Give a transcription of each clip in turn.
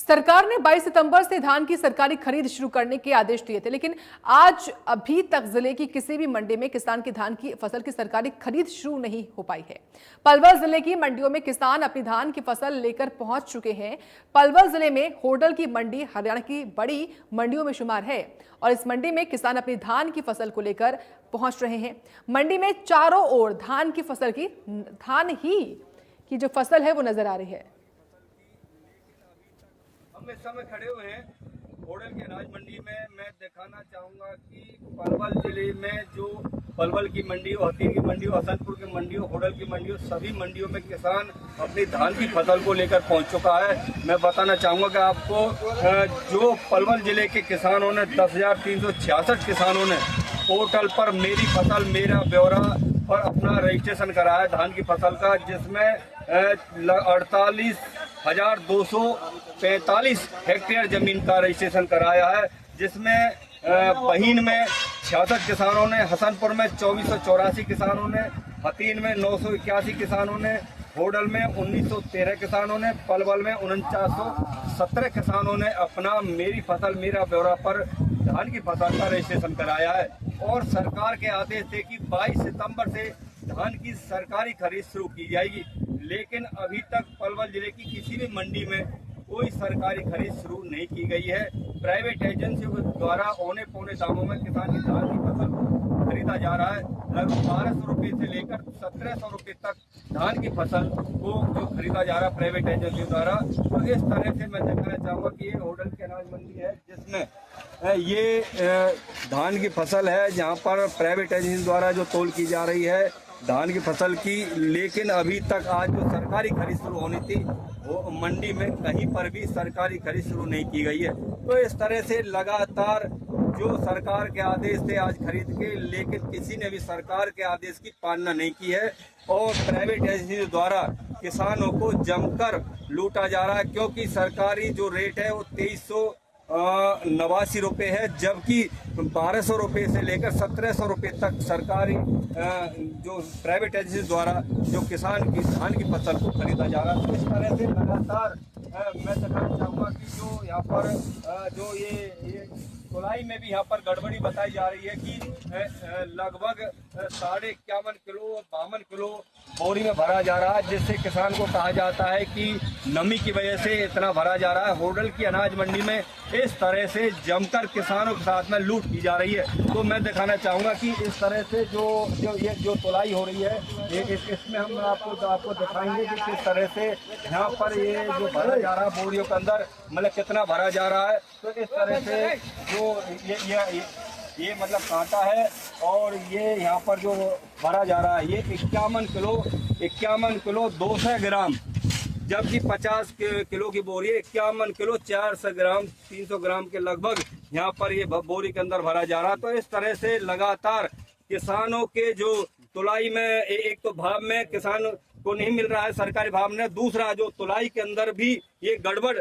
सरकार ने 22 सितंबर से धान की सरकारी खरीद शुरू करने के आदेश दिए थे, लेकिन आज अभी तक जिले की किसी भी मंडी में किसान की धान की फसल की सरकारी खरीद शुरू नहीं हो पाई है। पलवल जिले की मंडियों में किसान अपनी धान की फसल लेकर पहुंच चुके हैं। पलवल जिले में होडल की मंडी हरियाणा की बड़ी मंडियों में शुमार है और इस मंडी में किसान अपनी धान की फसल को लेकर पहुंच रहे हैं। मंडी में चारों ओर धान की जो फसल है वो नजर आ रही है। हम इस समय खड़े हुए हैं होडल के अनाज मंडी में। मैं दिखाना चाहूँगा कि पलवल जिले में जो पलवल की मंडी हो, हथीन की मंडी हो, हसनपुर की मंडी हो, होडल की मंडी हो, सभी मंडियों में किसान अपनी धान की फसल को लेकर पहुंच चुका है। मैं बताना चाहूँगा कि आपको जो पलवल जिले के किसानों ने 10,366 किसानों ने पोर्टल पर मेरी फसल मेरा ब्यौरा पर अपना रजिस्ट्रेशन कराया धान की फसल का, जिसमें 48,245 हेक्टेयर जमीन का रजिस्ट्रेशन कराया है, जिसमें बहीन में 66 किसानों ने, हसनपुर में 2484 किसानों ने, हतीन में 981 किसानों ने, होडल में 1913 किसानों ने, पलवल में 4917 किसानों ने अपना मेरी फसल मेरा ब्यौरा पर धान की फसल का रजिस्ट्रेशन कराया है। और सरकार के आदेश थे कि 22 सितंबर से धान की सरकारी खरीद शुरू की जाएगी, लेकिन अभी तक पलवल जिले की किसी भी मंडी में कोई सरकारी खरीद शुरू नहीं की गई है। प्राइवेट एजेंसियों के द्वारा औने पौने दामों में किसान की धान की फसल खरीदा जा रहा है। लगभग 1200 रुपये से लेकर 1700 रुपये तक धान की फसल को जो खरीदा जा रहा है प्राइवेट एजेंसियों द्वारा। तो इस तरह से मैं दिखाना चाहूँगा कि ये होडल की अनाज मंडी है, जिसमें ये धान की फसल है, जहाँ पर प्राइवेट एजेंसी द्वारा जो तौल की जा रही है धान की फसल की। लेकिन अभी तक आज जो सरकारी खरीद शुरू होनी थी वो मंडी में कहीं पर भी सरकारी खरीद शुरू नहीं की गई है। तो इस तरह से लगातार जो सरकार के आदेश थे आज खरीद के, लेकिन किसी ने भी सरकार के आदेश की पालना नहीं की है और प्राइवेट एजेंसी द्वारा किसानों को जमकर लूटा जा रहा है, क्योंकि सरकारी जो रेट है वो 2389 रुपये है, जबकि 1200 रुपये से लेकर 1700 रुपये तक सरकारी जो प्राइवेट एजेंसी द्वारा जो किसान की धान की फसल को खरीदा जा रहा है। तो इस तरह से लगातार मैं दिखाना चाहूँगा कि जो यहाँ पर जो ये तुलाई में भी यहाँ पर गड़बड़ी बताई जा रही है कि लगभग 51 किलो 52 किलो बोरी में भरा जा रहा है, जिससे किसान को कहा जाता है कि नमी की वजह से इतना भरा जा रहा है। होडल की अनाज मंडी में इस तरह से जमकर किसानों के साथ में लूट की जा रही है। तो मैं दिखाना चाहूँगा कि इस तरह से जो तुलाई हो रही है इसमें हम आपको दिखाएंगे कि किस तरह से यहाँ पर ये जो भरा जा रहा है बोरियों के अंदर मतलब कितना भरा जा रहा है। तो इस तरह से जो ये मतलब कांटा है और ये यहाँ पर जो भरा जा रहा है ये 51 किलो 200 ग्राम, जबकि 50 किलो की बोरी है 51 किलो 400 ग्राम 300 ग्राम के लगभग यहाँ पर ये बोरी के अंदर भरा जा रहा है। तो इस तरह से लगातार किसानों के जो तुलाई में एक तो भाव में किसान को नहीं मिल रहा है सरकारी भाव में, दूसरा जो तुलाई के अंदर भी ये गड़बड़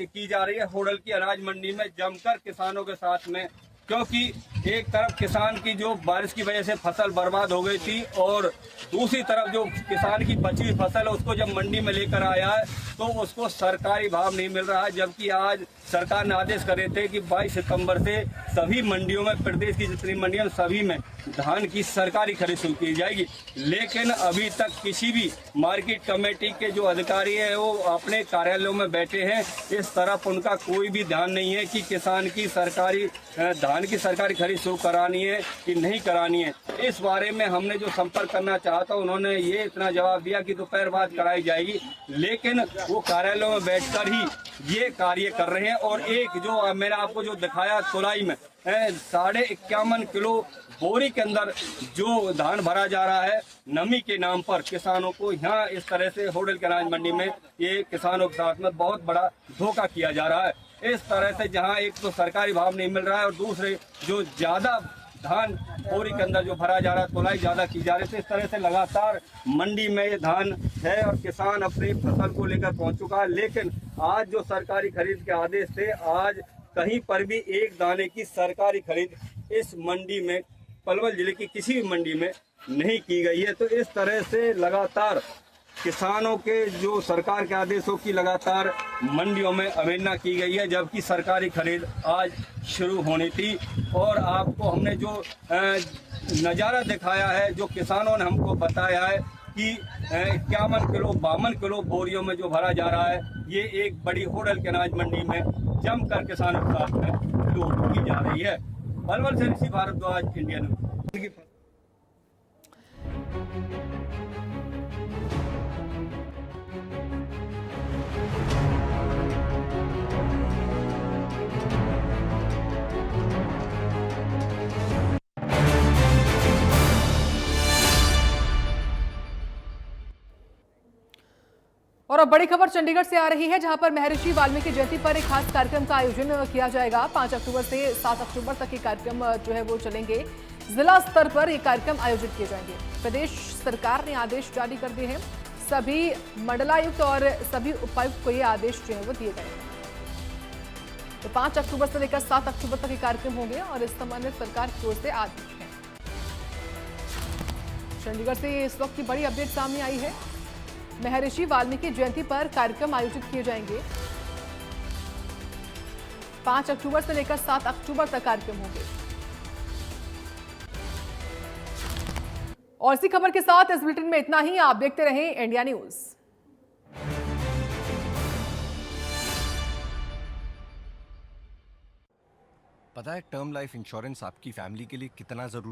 की जा रही है होडल की अनाज मंडी में जमकर किसानों के साथ में, क्योंकि एक तरफ किसान की जो बारिश की वजह से फसल बर्बाद हो गई थी और दूसरी तरफ जो किसान की बची हुई फसल है उसको जब मंडी में लेकर आया है तो उसको सरकारी भाव नहीं मिल रहा है। जबकि आज सरकार ने आदेश करे थे कि 22 सितंबर से सभी मंडियों में, प्रदेश की जितनी मंडियां सभी में धान की सरकारी खरीद शुरू की जाएगी, लेकिन अभी तक किसी भी मार्केट कमेटी के जो अधिकारी हैं वो अपने कार्यालयों में बैठे हैं। इस तरफ उनका कोई भी ध्यान नहीं है कि किसान की सरकारी धान की सरकारी खरीद शुरू करानी है कि नहीं करानी है। इस बारे में हमने जो संपर्क करना चाहा था उन्होंने ये इतना जवाब दिया कि दोपहर बाद कराई जाएगी, लेकिन वो कार्यालयों में बैठकर ही ये कार्य कर रहे हैं। और एक जो मैंने आपको जो दिखाया तुलाई में 51.5 किलो बोरी के अंदर जो धान भरा जा रहा है नमी के नाम पर किसानों को, यहाँ इस तरह से होडल के अनाज मंडी में ये किसानों के साथ में बहुत बड़ा धोखा किया जा रहा है। इस तरह से जहाँ एक तो सरकारी भाव नहीं मिल रहा है और दूसरे जो ज्यादा धान बोरी के अंदर जो भरा जा रहा है तुलाई ज्यादा की जा रही है। इस तरह से लगातार मंडी में ये धान है और किसान अपनी फसल को लेकर पहुंच चुका है, लेकिन आज जो सरकारी खरीद के आदेश थे आज कहीं पर भी एक दाने की सरकारी खरीद इस मंडी में, पलवल जिले की किसी भी मंडी में नहीं की गई है। तो इस तरह से लगातार किसानों के जो सरकार के आदेशों की लगातार मंडियों में अवहेलना की गई है, जबकि सरकारी खरीद आज शुरू होनी थी। और आपको हमने जो नज़ारा दिखाया है, जो किसानों ने हमको बताया है कि 51 किलो 52 किलो बोरियों में जो भरा जा रहा है, ये एक बड़ी होडल के अनाज मंडी में जमकर किसानों के साथ में लूट की जा रही है। पलवल से ऋषि भारद्वाज, इंडिया न्यूज़। और अब बड़ी खबर चंडीगढ़ से आ रही है, जहां पर महर्षि वाल्मीकि जयंती पर एक खास कार्यक्रम का आयोजन किया जाएगा। 5 अक्टूबर से 7 अक्टूबर तक ये कार्यक्रम जो है वो चलेंगे। जिला स्तर पर ये कार्यक्रम आयोजित किए जाएंगे। प्रदेश सरकार ने आदेश जारी कर दिए हैं। सभी मंडलायुक्त और सभी उपायुक्त को ये आदेश जो है वो दिए गए हैं। तो 5 अक्टूबर से लेकर 7 अक्टूबर तक ये कार्यक्रम होंगे और इस संबंध में सरकार की ओर से आदेश है। चंडीगढ़ से इस वक्त की बड़ी अपडेट सामने आई है। महर्षि वाल्मीकि जयंती पर कार्यक्रम आयोजित किए जाएंगे। 5 अक्टूबर से लेकर 7 अक्टूबर तक कार्यक्रम होंगे। और इसी खबर के साथ इस बुलेटिन में इतना ही। आप देखते रहें इंडिया न्यूज। पता है टर्म लाइफ इंश्योरेंस आपकी फैमिली के लिए कितना जरूरी